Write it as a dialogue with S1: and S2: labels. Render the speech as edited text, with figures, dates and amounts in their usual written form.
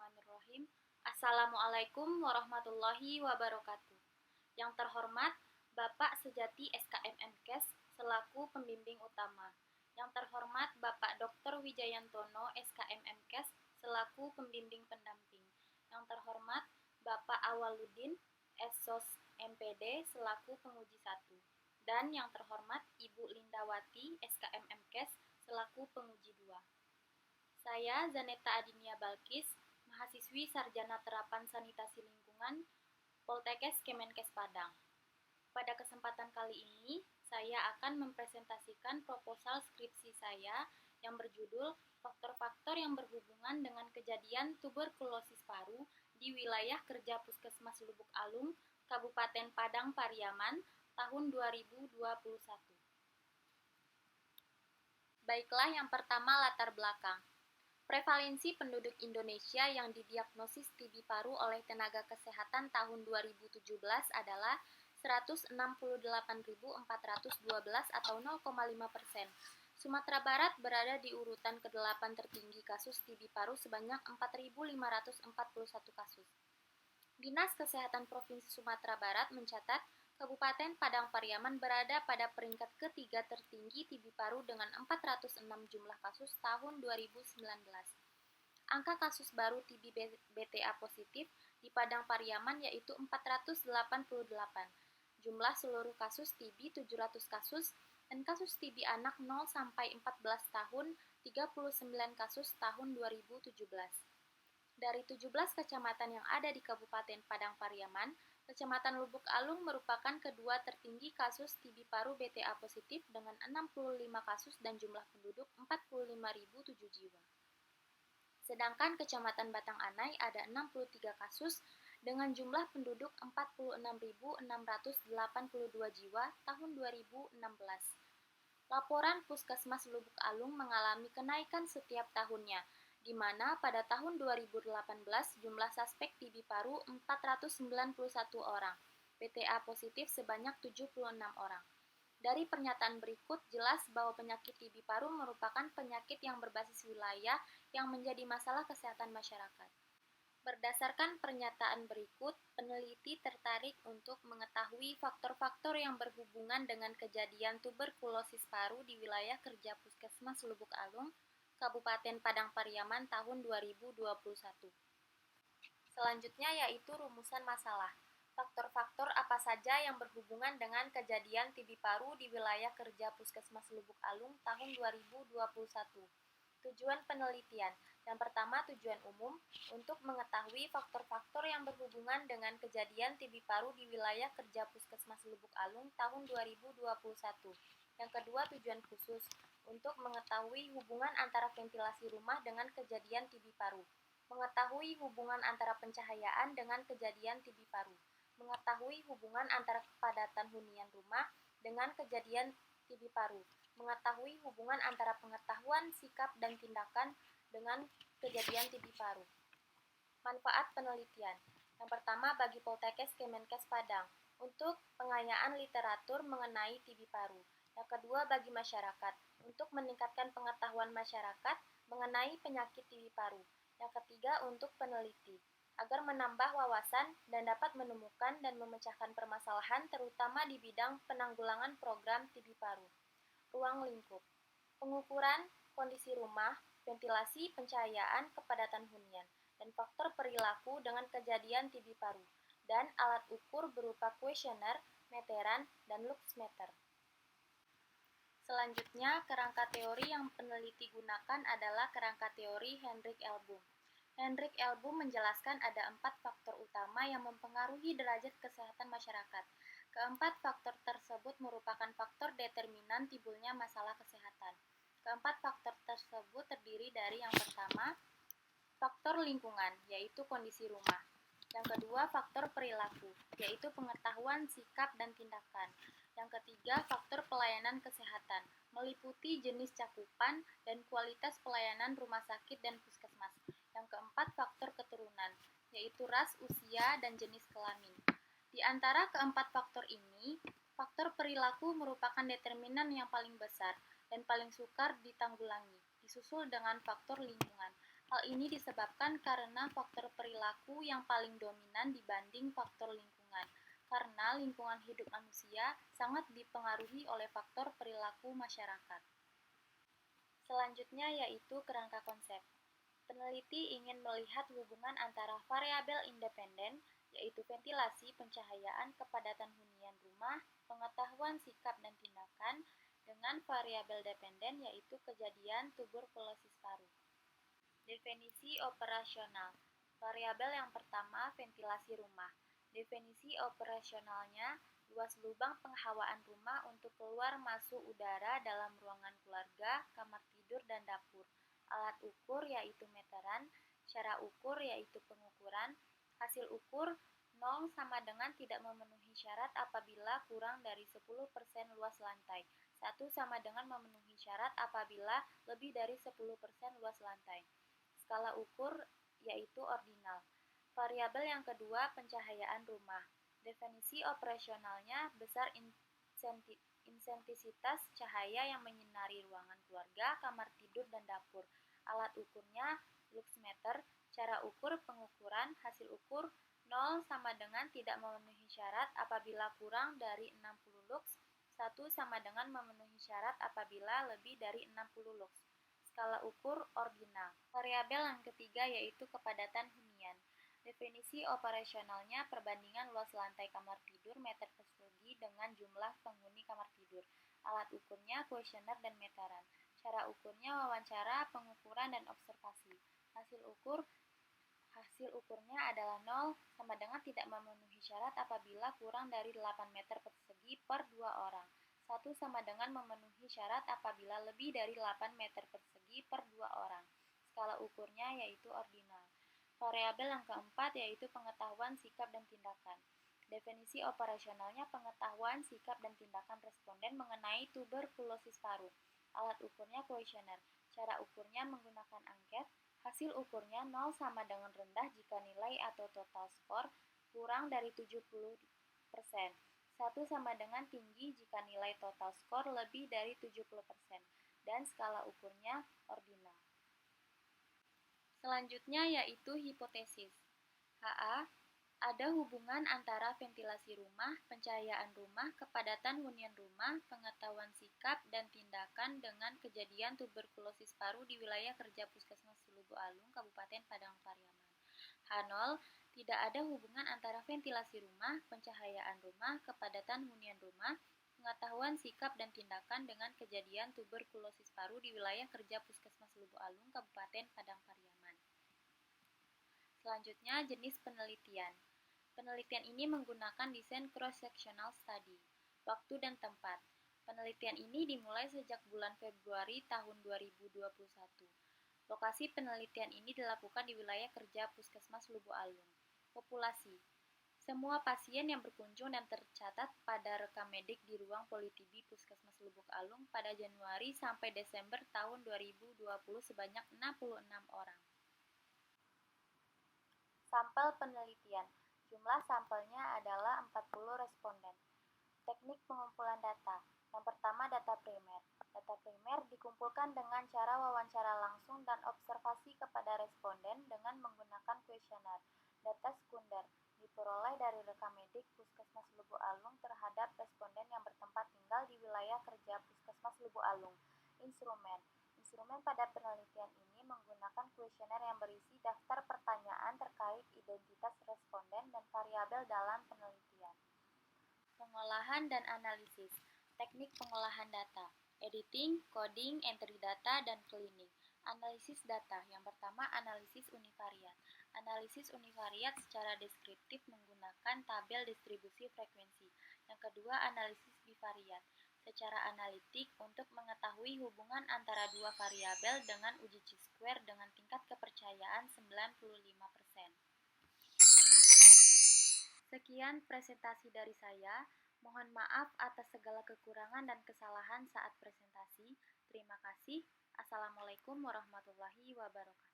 S1: Bismillahirrahmanirrahim. Assalamualaikum warahmatullahi wabarakatuh. Yang terhormat Bapak Sejati SKMMKes selaku pembimbing utama. Yang terhormat Bapak Dr. Wijayantono SKMMKes selaku pembimbing pendamping. Yang terhormat Bapak Awaludin SOS MPD selaku penguji 1. Dan yang terhormat Ibu Lindawati SKMMKes selaku penguji 2. Saya Zaneta Adinia Balkis, mahasiswi Sarjana Terapan Sanitasi Lingkungan, Poltekkes Kemenkes Padang. Pada kesempatan kali ini, saya akan mempresentasikan proposal skripsi saya yang berjudul Faktor-faktor yang berhubungan dengan kejadian tuberkulosis paru di wilayah kerja Puskesmas Lubuk Alung, Kabupaten Padang Pariaman, tahun 2021. Baiklah, yang pertama latar belakang. Prevalensi penduduk Indonesia yang didiagnosis TB paru oleh tenaga kesehatan tahun 2017 adalah 168.412 atau 0,5%. Sumatera Barat berada di urutan ke-8 tertinggi kasus TB paru sebanyak 4.541 kasus. Dinas Kesehatan Provinsi Sumatera Barat mencatat Kabupaten Padang Pariaman berada pada peringkat ketiga tertinggi TB paru dengan 406 jumlah kasus tahun 2019. Angka kasus baru TB BTA positif di Padang Pariaman yaitu 488. Jumlah seluruh kasus TB 700 kasus dan kasus TB anak 0 sampai 14 tahun 39 kasus tahun 2017. Dari 17 kecamatan yang ada di Kabupaten Padang Pariaman, Kecamatan Lubuk Alung merupakan kedua tertinggi kasus TB paru BTA positif dengan 65 kasus dan jumlah penduduk 45.007 jiwa. Sedangkan Kecamatan Batang Anai ada 63 kasus dengan jumlah penduduk 46.682 jiwa tahun 2016. Laporan Puskesmas Lubuk Alung mengalami kenaikan setiap tahunnya, di mana pada tahun 2018 jumlah suspek TB paru 491 orang, BTA positif sebanyak 76 orang. Dari pernyataan berikut jelas bahwa penyakit TB paru merupakan penyakit yang berbasis wilayah yang menjadi masalah kesehatan masyarakat. Berdasarkan pernyataan berikut, peneliti tertarik untuk mengetahui faktor-faktor yang berhubungan dengan kejadian tuberkulosis paru di wilayah kerja Puskesmas Lubuk Alung, Kabupaten Padang Pariaman tahun 2021. Selanjutnya yaitu rumusan masalah. Faktor-faktor apa saja yang berhubungan dengan kejadian TB paru di wilayah kerja Puskesmas Lubuk Alung tahun 2021. Tujuan penelitian. Yang pertama, tujuan umum untuk mengetahui faktor-faktor yang berhubungan dengan kejadian TB paru di wilayah kerja Puskesmas Lubuk Alung tahun 2021. Yang kedua, tujuan khusus untuk mengetahui hubungan antara ventilasi rumah dengan kejadian TB paru, mengetahui hubungan antara pencahayaan dengan kejadian TB paru, mengetahui hubungan antara kepadatan hunian rumah dengan kejadian TB paru, mengetahui hubungan antara pengetahuan, sikap, dan tindakan dengan kejadian TB paru. Manfaat penelitian. Yang pertama, bagi Poltekkes Kemenkes Padang, untuk pengayaan literatur mengenai TB paru. Yang kedua, bagi masyarakat, untuk meningkatkan pengetahuan masyarakat mengenai penyakit TB paru. Yang ketiga, untuk peneliti, agar menambah wawasan dan dapat menemukan dan memecahkan permasalahan terutama di bidang penanggulangan program TB paru. Ruang lingkup, pengukuran kondisi rumah, ventilasi, pencahayaan, kepadatan hunian, dan faktor perilaku dengan kejadian TB paru, dan alat ukur berupa kuesioner, meteran, dan luxmeter. Selanjutnya, kerangka teori yang peneliti gunakan adalah kerangka teori Hendrik Elboom. Hendrik Elboom menjelaskan ada 4 faktor utama yang mempengaruhi derajat kesehatan masyarakat. Keempat faktor tersebut merupakan faktor determinan timbulnya masalah kesehatan. Keempat faktor tersebut terdiri dari yang pertama, faktor lingkungan, yaitu kondisi rumah. Yang kedua, faktor perilaku, yaitu pengetahuan, sikap, dan tindakan. Yang ketiga, faktor pelayanan kesehatan, meliputi jenis cakupan dan kualitas pelayanan rumah sakit dan puskesmas. Yang keempat, faktor keturunan, yaitu ras, usia, dan jenis kelamin. Di antara keempat faktor ini, faktor perilaku merupakan determinan yang paling besar dan paling sukar ditanggulangi, disusul dengan faktor lingkungan. Hal ini disebabkan karena faktor perilaku yang paling dominan dibanding faktor lingkungan, karena lingkungan hidup manusia sangat dipengaruhi oleh faktor perilaku masyarakat. Selanjutnya yaitu kerangka konsep. Peneliti ingin melihat hubungan antara variabel independen, yaitu ventilasi, pencahayaan, kepadatan hunian rumah, pengetahuan sikap dan tindakan, dengan variabel dependen, yaitu kejadian tuberkulosis paru. Definisi operasional. Variabel yang pertama, ventilasi rumah. Definisi operasionalnya, luas lubang penghawaan rumah untuk keluar masuk udara dalam ruangan keluarga, kamar tidur, dan dapur. Alat ukur yaitu meteran, cara ukur yaitu pengukuran, hasil ukur 0 sama dengan tidak memenuhi syarat apabila kurang dari 10% luas lantai. 1 sama dengan memenuhi syarat apabila lebih dari 10% luas lantai. Skala ukur yaitu ordinal. Variabel yang kedua, pencahayaan rumah. Definisi operasionalnya, besar intensitas cahaya yang menyinari ruangan keluarga, kamar tidur, dan dapur. Alat ukurnya luxmeter, cara ukur pengukuran, hasil ukur 0 sama dengan tidak memenuhi syarat apabila kurang dari 60 lux, 1 sama dengan memenuhi syarat apabila lebih dari 60 lux. Skala ukur ordinal. Variabel yang ketiga yaitu kepadatan hunian. Definisi operasionalnya, perbandingan luas lantai kamar tidur meter persegi dengan jumlah penghuni kamar tidur. Alat ukurnya kuesioner dan meteran. Cara ukurnya wawancara, pengukuran, dan observasi. Hasil ukurnya adalah 0 sama dengan tidak memenuhi syarat apabila kurang dari 8 meter persegi per 2 orang. 1 sama dengan memenuhi syarat apabila lebih dari 8 meter persegi per 2 orang. Skala ukurnya yaitu ordinal. Variabel yang keempat yaitu pengetahuan sikap dan tindakan. Definisi operasionalnya, pengetahuan sikap dan tindakan responden mengenai tuberkulosis paru. Alat ukurnya kuesioner. Cara ukurnya menggunakan angket. Hasil ukurnya 0 sama dengan rendah jika nilai atau total skor kurang dari 70%. 1 sama dengan tinggi jika nilai total skor lebih dari 70%. Dan skala ukurnya ordinal. Selanjutnya yaitu hipotesis. HA, ada hubungan antara ventilasi rumah, pencahayaan rumah, kepadatan hunian rumah, pengetahuan sikap dan tindakan dengan kejadian tuberkulosis paru di wilayah kerja Puskesmas Lubu Alung, Kabupaten Padang Pariaman. H0, tidak ada hubungan antara ventilasi rumah, pencahayaan rumah, kepadatan hunian rumah, pengetahuan sikap dan tindakan dengan kejadian tuberkulosis paru di wilayah kerja Puskesmas Lubu Alung, Kabupaten Padang Pariaman. Selanjutnya, jenis penelitian. Penelitian ini menggunakan desain cross-sectional study. Waktu dan tempat. Penelitian ini dimulai sejak bulan Februari tahun 2021. Lokasi penelitian ini dilakukan di wilayah kerja Puskesmas Lubu Alung. Populasi. Semua pasien yang berkunjung dan tercatat pada rekam medik di ruang Politibi Puskesmas Lubuk Alung pada Januari sampai Desember tahun 2020 sebanyak 66 orang. Sampel penelitian. Jumlah sampelnya adalah 40 responden. Teknik pengumpulan data. Yang pertama, data primer. Data primer dikumpulkan dengan cara wawancara langsung dan observasi kepada responden dengan menggunakan kuesioner. Data sekunder diperoleh dari rekam medik Puskesmas Lubu Alung terhadap responden yang bertempat tinggal di wilayah kerja Puskesmas Lubu Alung. Instrumen pada penelitian ini menggunakan kuesioner yang berisi daftar pertanyaan terkait identitas responden dan variabel dalam penelitian. Pengolahan dan analisis. Teknik pengolahan data. Editing, coding, entry data, dan cleaning. Analisis data. Yang pertama, analisis univariat. Analisis univariat secara deskriptif menggunakan tabel distribusi frekuensi. Yang kedua, analisis bivariat. Secara analitik untuk mengetahui hubungan antara dua variabel dengan uji chi-square dengan tingkat kepercayaan 95%. Sekian presentasi dari saya. Mohon maaf atas segala kekurangan dan kesalahan saat presentasi. Terima kasih. Assalamualaikum warahmatullahi wabarakatuh.